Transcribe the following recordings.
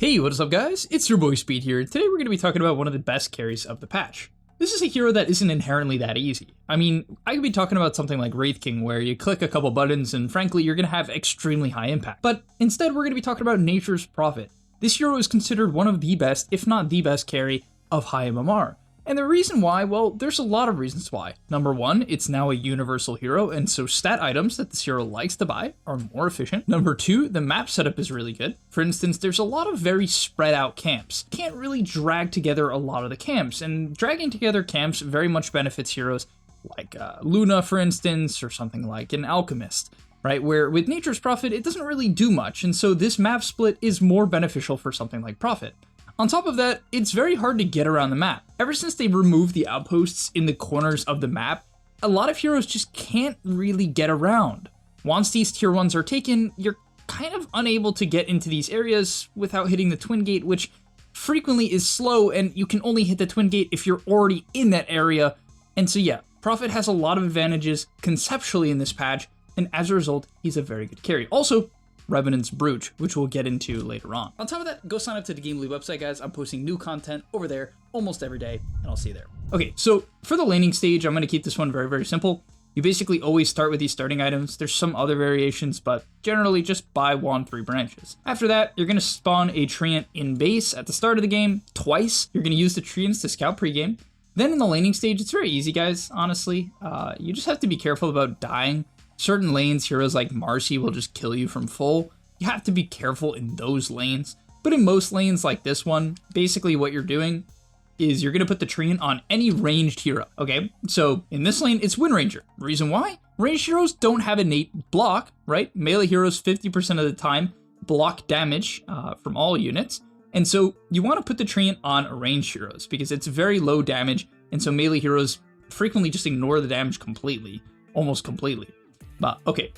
Hey, what is up guys? It's your boy Speed here, and today we're going to be talking about one of the best carries of the patch. This is a hero that isn't inherently that easy. I mean, I could be talking about something like Wraith King, where you click a couple buttons and frankly you're going to have extremely high impact. But instead we're going to be talking about Nature's Prophet. This hero is considered one of the best, if not the best carry of high MMR. And the reason why, well, there's a lot of reasons why. Number one, it's now a universal hero, and so stat items that this hero likes to buy are more efficient. Number two, the map setup is really good. For instance, there's a lot of very spread out camps. Can't really drag together a lot of the camps, and dragging together camps very much benefits heroes like Luna, for instance, or something like an Alchemist, right? Where with Nature's Prophet, it doesn't really do much, and so this map split is more beneficial for something like Prophet. On top of that, it's very hard to get around the map. Ever since they removed the outposts in the corners of the map, a lot of heroes just can't really get around. Once these tier 1s are taken, you're kind of unable to get into these areas without hitting the Twin Gate, which frequently is slow, and you can only hit the Twin Gate if you're already in that area. And so yeah, Prophet has a lot of advantages conceptually in this patch, and as a result, he's a very good carry. Also, Revenant's Brooch, which we'll get into later on. On top of that, go sign up to the gameleap website, guys. I'm posting new content over there almost every day, and I'll see you there. Okay, so for the laning stage, I'm going to keep this one very, very simple. You basically always start with these starting items. There's some other variations, but generally just buy wand 3 branches. After that, you're going to spawn a treant in base at the start of the game twice. You're going to use the treants to scout pregame. Then in the laning stage, it's very easy, guys, honestly. You just have to be careful about dying. Certain lanes, heroes like Marcy will just kill you from full. You have to be careful in those lanes. But in most lanes like this one, basically what you're doing is you're going to put the treant on any ranged hero, okay? So in this lane, it's Wind Ranger. Reason why? Ranged heroes don't have innate block, right? Melee heroes 50% of the time block damage from all units. And so you want to put the treant on ranged heroes because it's very low damage. And so melee heroes frequently just ignore the damage completely, almost completely. But okay,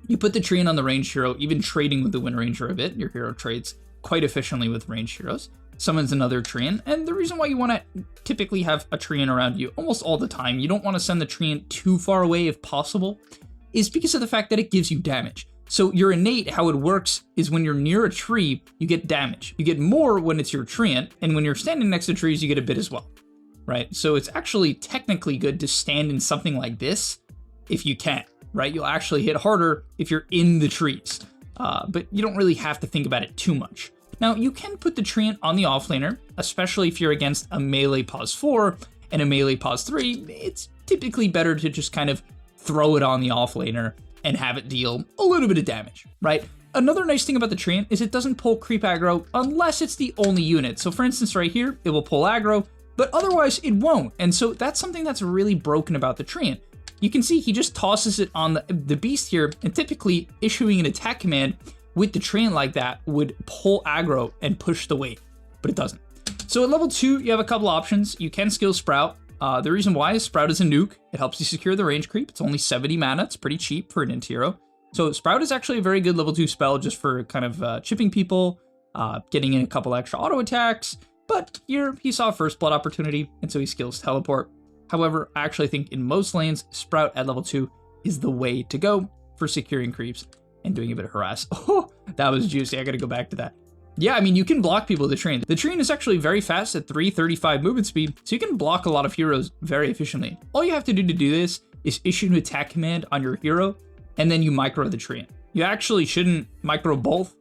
you put the treant on the ranged hero, even trading with the Wind Ranger a bit. Your hero trades quite efficiently with ranged heroes. Summons another treant, and the reason why you want to typically have a treant around you almost all the time, you don't want to send the treant too far away if possible, is because of the fact that it gives you damage. So your innate, how it works is when you're near a tree, you get damage. You get more when it's your treant, and when you're standing next to trees, you get a bit as well, right? So it's actually technically good to stand in something like this if you can. Right, you'll actually hit harder if you're in the trees, but you don't really have to think about it too much. Now, you can put the treant on the offlaner, especially if you're against a melee pos 4 and a melee pos 3. It's typically better to just kind of throw it on the offlaner and have it deal a little bit of damage, right? Another nice thing about the treant is it doesn't pull creep aggro unless it's the only unit. So for instance, right here, it will pull aggro, but otherwise it won't. And so that's something that's really broken about the treant. You can see he just tosses it on the beast here, and typically issuing an attack command with the treant like that would pull aggro and push the weight, but it doesn't. So at level 2, you have a couple options. You can skill Sprout. The reason why is Sprout is a nuke. It helps you secure the range creep. It's only 70 mana. It's pretty cheap for an int hero. So Sprout is actually a very good level 2 spell just for kind of chipping people, getting in a couple extra auto attacks, but here he saw first blood opportunity, and so he skills Teleport. However, I actually think in most lanes, Sprout at level 2 is the way to go for securing creeps and doing a bit of harass. Oh, that was juicy. I gotta go back to that. Yeah, I mean, you can block people with the treant. The treant is actually very fast at 335 movement speed, so you can block a lot of heroes very efficiently. All you have to do this is issue an attack command on your hero, and then you micro the treant. You actually shouldn't micro both.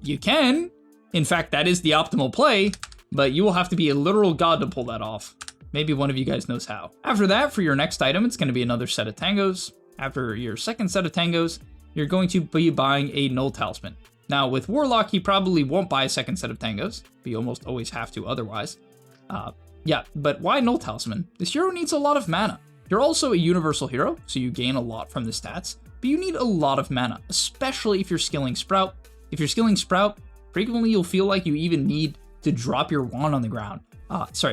You can. In fact, that is the optimal play, but you will have to be a literal god to pull that off. Maybe one of you guys knows how. After that, for your next item, it's going to be another set of tangos. After your second set of tangos, you're going to be buying a null talisman. Now, with Warlock, you probably won't buy a second set of tangos, but you almost always have to otherwise. Yeah, but why null talisman? This hero needs a lot of mana. You're also a universal hero, so you gain a lot from the stats, but you need a lot of mana, especially if you're skilling Sprout. If you're skilling Sprout, frequently you'll feel like you even need to drop your wand on the ground.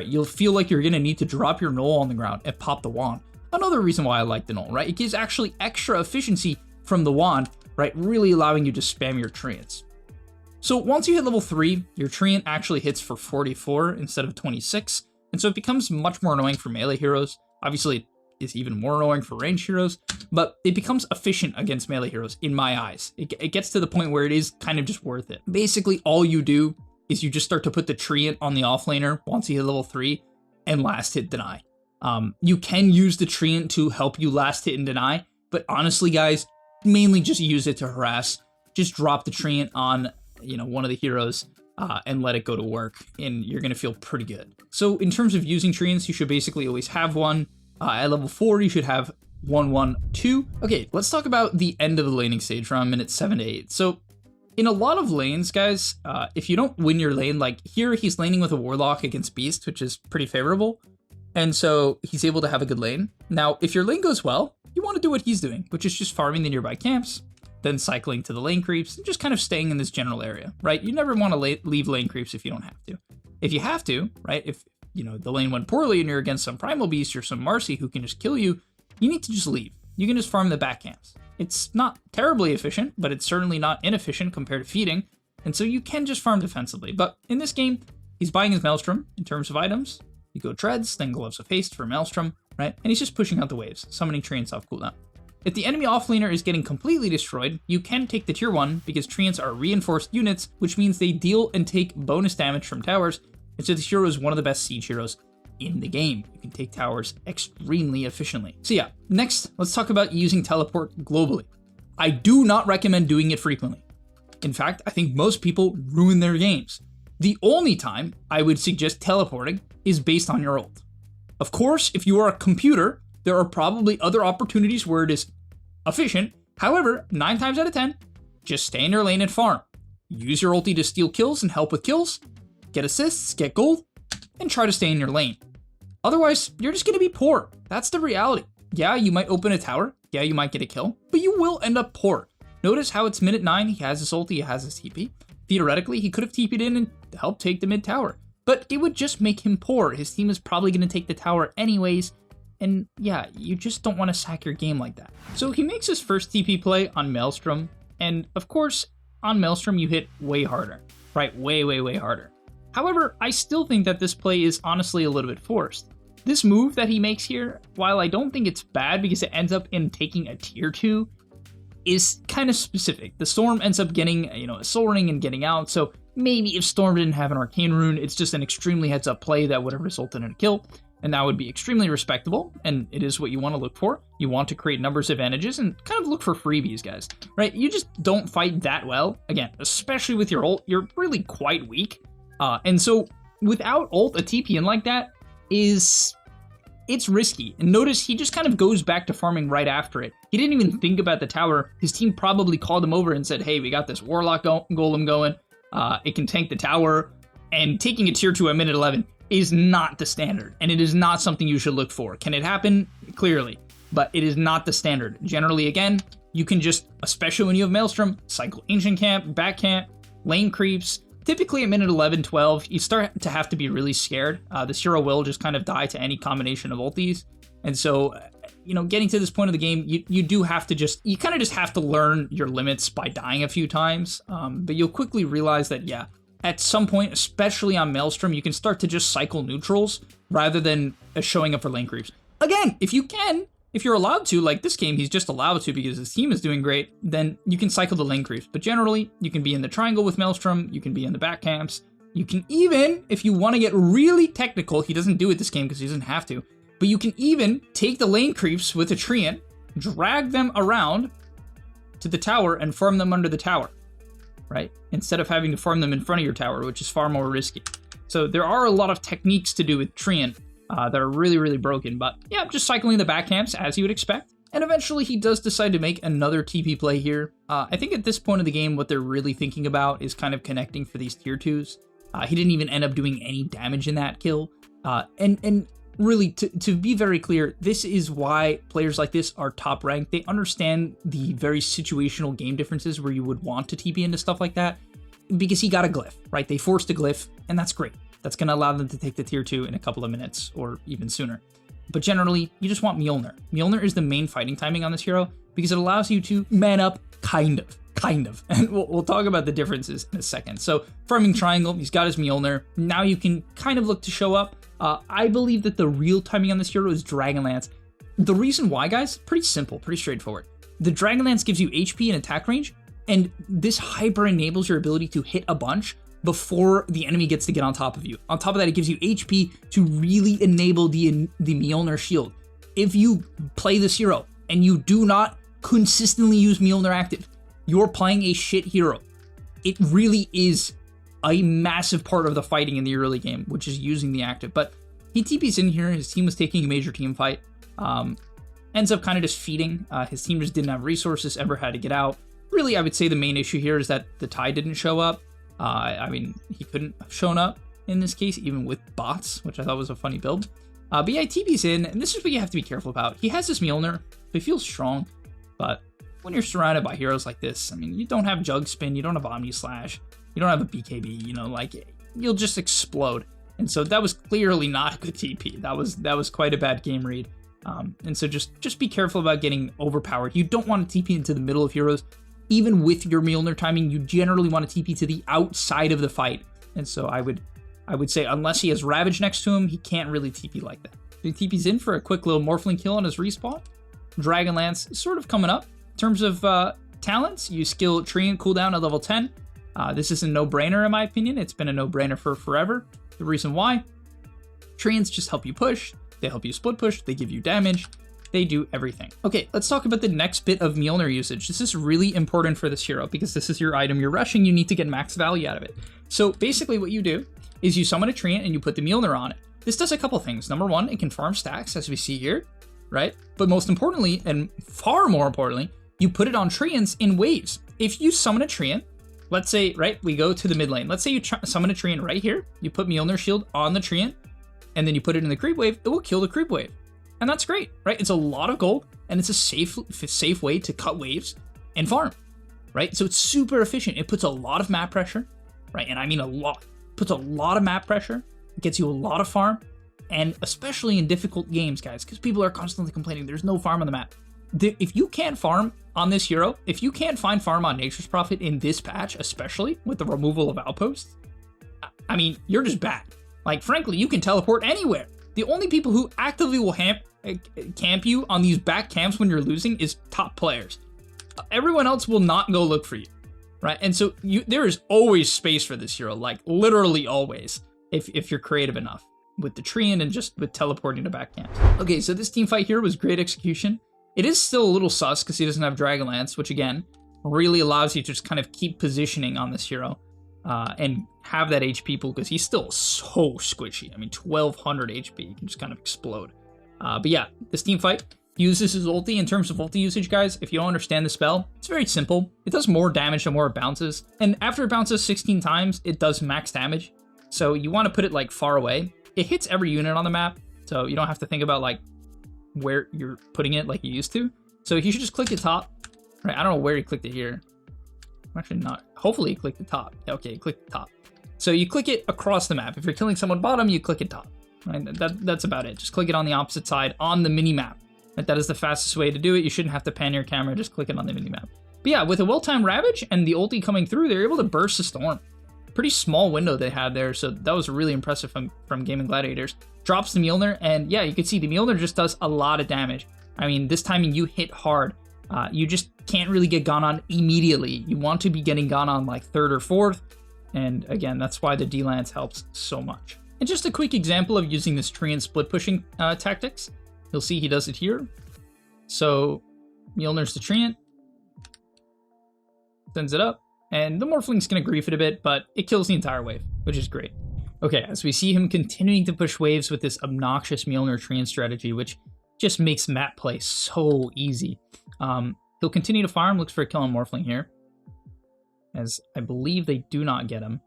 You'll feel like you're gonna need to drop your null on the ground and pop the wand. Another reason why I like the null, right? It gives actually extra efficiency from the wand, right? Really allowing you to spam your treants. So once you hit level 3, your treant actually hits for 44 instead of 26, and so it becomes much more annoying for melee heroes. Obviously, is even more annoying for ranged heroes, but it becomes efficient against melee heroes in my eyes. It gets to the point where it is kind of just worth it. Basically, all you do is you just start to put the treant on the offlaner once you hit level 3 and last hit deny. You can use the treant to help you last hit and deny, but honestly, guys, mainly just use it to harass. Just drop the treant on, one of the heroes and let it go to work, and you're gonna feel pretty good. So in terms of using treants, you should basically always have one. At level 4, you should have 1, 1, 2. Okay, let's talk about the end of the laning stage around minute 7 to 8. So in a lot of lanes, guys, if you don't win your lane, like here, he's laning with a Warlock against Beast, which is pretty favorable. And so he's able to have a good lane. Now, if your lane goes well, you want to do what he's doing, which is just farming the nearby camps, then cycling to the lane creeps, and just kind of staying in this general area, right? You never want to leave lane creeps if you don't have to. If you have to, right, if, the lane went poorly and you're against some Primal Beast or some Marcy who can just kill you, you need to just leave. You can just farm the back camps. It's not terribly efficient, but it's certainly not inefficient compared to feeding, and so you can just farm defensively. But in this game, he's buying his Maelstrom in terms of items. You go Treads, then Gloves of Haste for Maelstrom, right? And he's just pushing out the waves, summoning treants off cooldown. If the enemy offlaner is getting completely destroyed, you can take the tier 1 because treants are reinforced units, which means they deal and take bonus damage from towers, and so this hero is one of the best siege heroes in the game. You can take towers extremely efficiently. So yeah, next, let's talk about using teleport globally. I do not recommend doing it frequently. In fact, I think most people ruin their games. The only time I would suggest teleporting is based on your ult. Of course, if you are a computer, there are probably other opportunities where it is efficient. However, 9 times out of 10, just stay in your lane and farm. Use your ulti to steal kills and help with kills, get assists, get gold, and try to stay in your lane. Otherwise, you're just gonna be poor. That's the reality. Yeah, you might open a tower. Yeah, you might get a kill, but you will end up poor. Notice how it's minute 9, he has his ulti, he has his TP. Theoretically, he could have TP'd in and helped take the mid tower, but it would just make him poor. His team is probably gonna take the tower anyways, and yeah, you just don't wanna sack your game like that. So he makes his first TP play on Maelstrom, and of course, on Maelstrom you hit way harder, right? Way, way, way harder. However, I still think that this play is honestly a little bit forced. This move that he makes here, while I don't think it's bad because it ends up in taking a tier 2, is kind of specific. The Storm ends up getting, a Soul Ring and getting out, so maybe if Storm didn't have an Arcane Rune, it's just an extremely heads-up play that would have resulted in a kill, and that would be extremely respectable, and it is what you want to look for. You want to create numbers advantages and kind of look for freebies, guys, right? You just don't fight that well. Again, especially with your ult, you're really quite weak. And so without ult, a TP in like that it's risky. And notice he just kind of goes back to farming right after it. He didn't even think about the tower. His team probably called him over and said, hey, we got this Warlock Golem going. It can tank the tower. And taking a tier 2 at minute 11 is not the standard. And it is not something you should look for. Can it happen? Clearly. But it is not the standard. Generally, again, you can just, especially when you have Maelstrom, cycle Ancient Camp, back camp, lane creeps. Typically at minute 11, 12, you start to have to be really scared. This hero will just kind of die to any combination of ultis. And so, getting to this point of the game, you do have to you kind of just have to learn your limits by dying a few times. But you'll quickly realize that, yeah, at some point, especially on Maelstrom, you can start to just cycle neutrals rather than showing up for lane creeps. Again, if you can, if you're allowed to, like this game, he's just allowed to because his team is doing great, then you can cycle the lane creeps. But generally, you can be in the triangle with Maelstrom, you can be in the back camps, you can even, if you want to get really technical, he doesn't do it this game because he doesn't have to, but you can even take the lane creeps with a treant, drag them around to the tower and farm them under the tower, right? Instead of having to farm them in front of your tower, which is far more risky. So there are a lot of techniques to do with treant that are really, really broken. But yeah, just cycling the back camps as you would expect. And eventually he does decide to make another TP play here. I think at this point of the game, what they're really thinking about is kind of connecting for these tier 2s. He didn't even end up doing any damage in that kill. And really, to be very clear, this is why players like this are top ranked. They understand the very situational game differences where you would want to TP into stuff like that. Because he got a glyph, right? They forced a glyph, and that's great. That's going to allow them to take the tier 2 in a couple of minutes or even sooner. But generally, you just want Mjolnir. Mjolnir is the main fighting timing on this hero because it allows you to man up, kind of. And we'll talk about the differences in a second. So farming triangle, he's got his Mjolnir. Now you can kind of look to show up. I believe that the real timing on this hero is Dragonlance. the reason why, guys, pretty simple, pretty straightforward. The Dragonlance gives you HP and attack range, and this hyper enables your ability to hit a bunch before the enemy gets to get on top of you. On top of that, it gives you HP to really enable the Mjolnir shield. If you play this hero and you do not consistently use Mjolnir active, you're playing a shit hero. It really is a massive part of the fighting in the early game, which is using the active. But he TP's in here, his team was taking a major team fight, ends up kind of just feeding. His team just didn't have resources, Ember had to get out. Really, I would say the main issue here is that the Tide didn't show up. I mean, he couldn't have shown up in this case, even with bots, which I thought was a funny build. But yeah, TP's in, and this is what you have to be careful about. He has this Mjolnir, so he feels strong, but when you're surrounded by heroes like this, I mean, you don't have Jug Spin, you don't have Omni Slash, you don't have a BKB, you know, like, you'll just explode. And so that was clearly not a good TP. That was quite a bad game read. And so just be careful about getting overpowered. You don't want to TP into the middle of heroes. Even with your Mjolnir timing, you generally want to TP to the outside of the fight. And so I would say unless he has Ravage next to him, he can't really TP like that. He TP's in for a quick little Morphling kill on his respawn. Dragonlance sort of coming up. In terms of talents, you skill Treant cooldown at level 10. This is a no-brainer in my opinion. It's been a no-brainer for forever. The reason why, Treants just help you push, they help you split push, they give you damage, they do everything. Okay, let's talk about the next bit of Mjolnir usage. This is really important for this hero because this is your item you're rushing, you need to get max value out of it. So basically what you do is you summon a Treant and you put the Mjolnir on it. This does a couple things. Number one, it can farm stacks as we see here, right? But most importantly, and far more importantly, you put it on Treants in waves. If you summon a Treant, let's say, right, we go to the mid lane. Let's say you summon a Treant right here, you put Mjolnir shield on the Treant, and then you put it in the creep wave, it will kill the creep wave. And that's great, right? It's a lot of gold, and it's a safe way to cut waves and farm, right? So it's super efficient. It puts a lot of map pressure, right? And I mean a lot. Puts a lot of map pressure, gets you a lot of farm, and especially in difficult games, guys, because people are constantly complaining there's no farm on the map. If you can't farm on this hero, if you can't find farm on Nature's Prophet in this patch, especially with the removal of outposts, I mean, you're just bad. Like, frankly, you can teleport anywhere. The only people who actively will camp you on these back camps when you're losing is top players. Everyone else will not go look for you, right? And so there is always space for this hero, like literally always, if you're creative enough with the Treant and just with teleporting to back camps. Okay, so this team fight here was great execution. It is still a little sus because he doesn't have Dragonlance, which again, really allows you to just kind of keep positioning on this hero and have that HP pool because he's still so squishy. I mean, 1200 HP, you can just kind of explode. But yeah, this team fight uses his ulti. In terms of ulti usage, guys, if you don't understand the spell, it's very simple. It does more damage the more it bounces. And after it bounces 16 times, it does max damage. So you want to put it like far away. It hits every unit on the map, so you don't have to think about like where you're putting it like you used to. So you should just click the top, right? I don't know where you clicked it here. Actually not. Hopefully you click the top. Okay, click the top. So you click it across the map. If you're killing someone bottom, you click it top. Right? That's about it. Just click it on the opposite side on the mini map. That is the fastest way to do it. You shouldn't have to pan your camera. Just click it on the mini map. But yeah, with a well-timed Ravage and the ulti coming through, they're able to burst the storm. Pretty small window they had there, so that was really impressive from Gaming Gladiators. Drops the Mjolnir, and yeah, you can see the Mjolnir just does a lot of damage. I mean, this timing you hit hard. You just can't really get gone on immediately. You want to be getting gone on like third or fourth, and again, that's why the D-Lance helps so much. And just a quick example of using this Treant split pushing tactics. You'll see he does it here. So Mjolnir's the Treant, sends it up, and the Morphling's gonna grief it a bit, but it kills the entire wave, which is great. Okay, as we see him continuing to push waves with this obnoxious Mjolnir Treant strategy, which just makes map play so easy. He'll continue to farm, looks for a kill on Morphling here, as I believe they do not get him.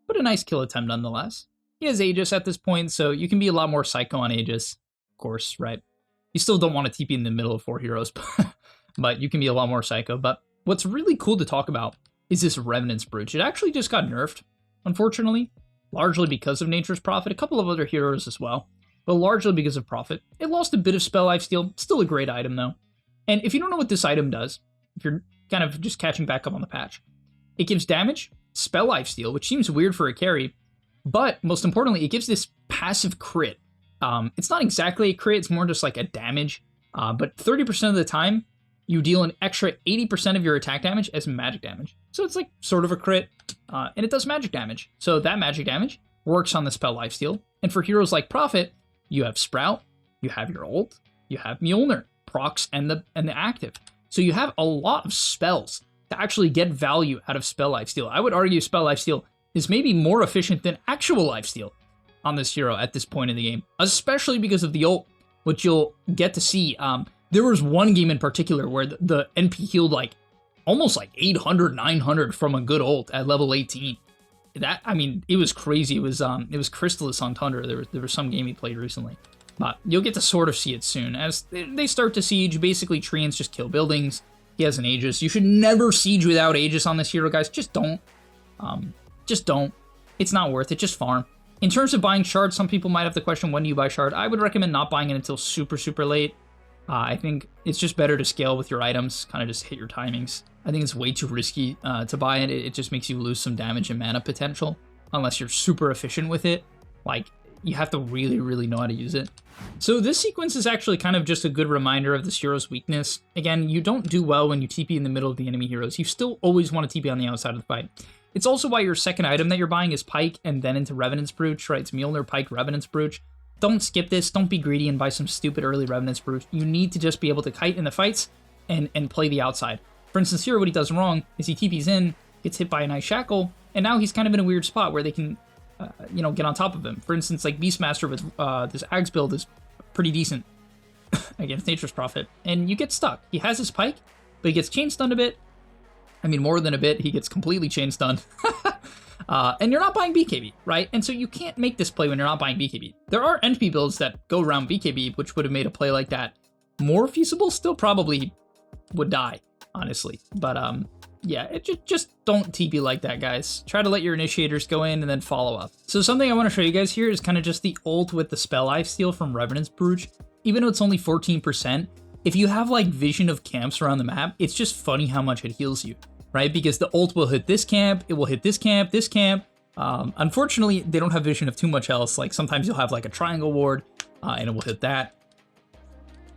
But a nice kill attempt nonetheless. He has Aegis at this point, so you can be a lot more psycho on Aegis, of course, right? You still don't want to TP in the middle of 4 heroes, but you can be a lot more psycho. But what's really cool to talk about is this Revenant's Brooch. It actually just got nerfed, unfortunately, largely because of Nature's Prophet, a couple of other heroes as well, but largely because of Prophet. It lost a bit of spell lifesteal, still a great item though. And if you don't know what this item does, if you're kind of just catching back up on the patch, it gives damage, spell lifesteal, which seems weird for a carry, but most importantly, it gives this passive crit It's not exactly a crit, it's more just like a damage. But 30% of the time, you deal an extra 80% of your attack damage as magic damage. So it's like sort of a crit, and it does magic damage. So that magic damage works on the spell Lifesteal. And for heroes like Prophet, you have Sprout, you have your ult, you have Mjolnir, procs, and the active. So you have a lot of spells to actually get value out of spell Lifesteal. I would argue spell Lifesteal is maybe more efficient than actual Lifesteal on this hero at this point in the game, especially because of the ult, which you'll get to see. There was one game in particular where the NP healed like almost like 800, 900 from a good ult at level 18. I mean, it was crazy. It was Crystallis on Tundra. There was some game he played recently. But you'll get to sort of see it soon. As they start to siege, basically treants just kill buildings. He has an Aegis. You should never siege without Aegis on this hero, guys. Just don't. Just don't. It's not worth it. Just farm. In terms of buying Shard, some people might have the question, when do you buy Shard? I would recommend not buying it until super, super late. I think it's just better to scale with your items, kind of just hit your timings. I think it's way too risky to buy it. It just makes you lose some damage and mana potential, unless you're super efficient with it. Like, you have to really, really know how to use it. So this sequence is actually kind of just a good reminder of this hero's weakness. Again, you don't do well when you TP in the middle of the enemy heroes. You still always want to TP on the outside of the fight. It's also why your second item that you're buying is Pike and then into Revenant's Brooch, right? It's Mjolnir, Pike, Revenant's Brooch. Don't skip this. Don't be greedy and buy some stupid early Revenant's Brooch. You need to just be able to kite in the fights and play the outside. For instance, here what he does wrong is he TPs in, gets hit by a nice shackle, and now he's kind of in a weird spot where they can, get on top of him. For instance, like Beastmaster with this Axe build is pretty decent against Nature's Prophet, and you get stuck. He has his Pike, but he gets chain stunned a bit. I mean, more than a bit, he gets completely chain stunned. And you're not buying BKB, right? And so you can't make this play when you're not buying BKB. There are NP builds that go around BKB, which would have made a play like that more feasible. Still probably would die, honestly. But yeah, just don't TP like that, guys. Try to let your initiators go in and then follow up. So something I want to show you guys here is kind of just the ult with the spell Lifesteal from Revenant's Brooch. Even though it's only 14%, if you have like vision of camps around the map, it's just funny how much it heals you. Right, because the ult will hit this camp, it will hit this camp, this camp. Unfortunately, they don't have vision of too much else. Like sometimes you'll have like a triangle ward, and it will hit that.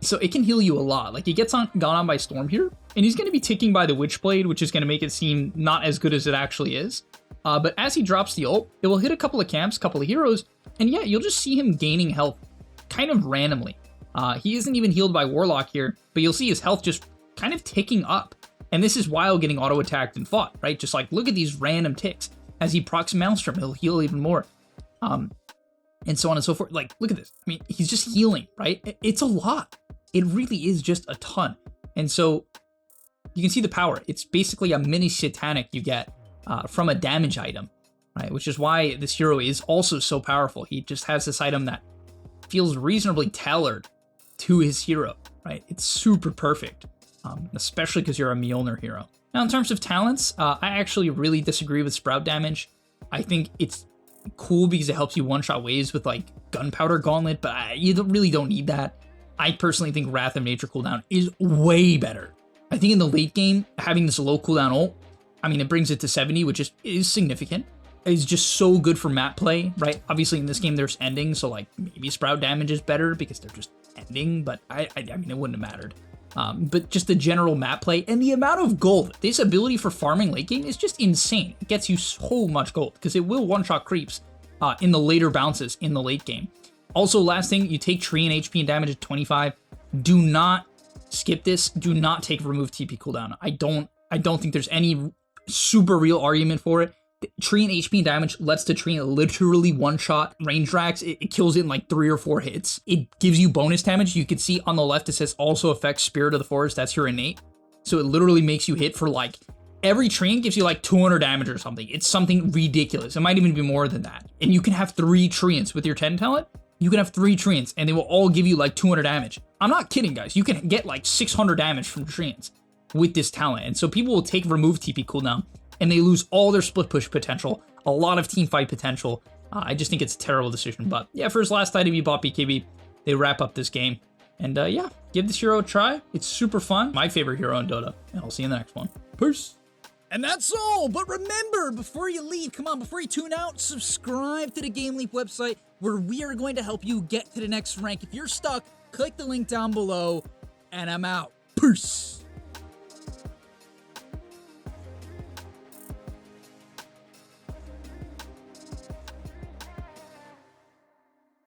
So it can heal you a lot. Like he gets gone on by Storm here, and he's going to be ticking by the Witchblade, which is going to make it seem not as good as it actually is. But as he drops the ult, it will hit a couple of camps, couple of heroes, and yeah, you'll just see him gaining health kind of randomly. He isn't even healed by Warlock here, but you'll see his health just kind of ticking up. And this is while getting auto-attacked and fought, right? Just like, look at these random ticks. As he procs Maelstrom, he'll heal even more. And so on and so forth. Like, look at this. I mean, he's just healing, right? It's a lot. It really is just a ton. And so you can see the power. It's basically a mini satanic you get from a damage item, right? Which is why this hero is also so powerful. He just has this item that feels reasonably tailored to his hero, right? It's super perfect. Especially because you're a Mjolnir hero. Now, in terms of talents, I actually really disagree with Sprout damage. I think it's cool because it helps you one-shot waves with like Gunpowder Gauntlet, but you really don't need that. I personally think Wrath of Nature cooldown is way better. I think in the late game, having this low cooldown ult, I mean, it brings it to 70, which is significant. It's just so good for map play, right? Obviously, in this game, there's ending, so like maybe Sprout damage is better because they're just ending, but I mean, it wouldn't have mattered. But just the general map play and the amount of gold, this ability for farming late game is just insane. It gets you so much gold because it will one-shot creeps in the later bounces in the late game. Also, last thing, you take tree and HP and damage at 25. Do not skip this. Do not take remove TP cooldown. I don't think there's any super real argument for it. Tree and HP and damage lets the tree literally one-shot range drags. It kills it in like 3 or 4 hits. It gives you bonus damage. You can see on the left it says also affects Spirit of the Forest. That's your innate. So it literally makes you hit for like every tree gives you like 200 damage or something. It's something ridiculous. It might even be more than that. And you can have 3 treants with your 10 talent. You can have 3 treants and they will all give you like 200 damage. I'm not kidding, guys. You can get like 600 damage from treants with this talent. And so people will take remove TP cooldown and they lose all their split push potential, a lot of team fight potential. I just think it's a terrible decision. But yeah, for his last item, he bought BKB. They wrap up this game. And yeah, give this hero a try. It's super fun. My favorite hero in Dota. And I'll see you in the next one. Peace. And that's all, but remember, before you leave, come on, before you tune out, subscribe to the GameLeap website where we are going to help you get to the next rank. If you're stuck, click the link down below, and I'm out. Peace!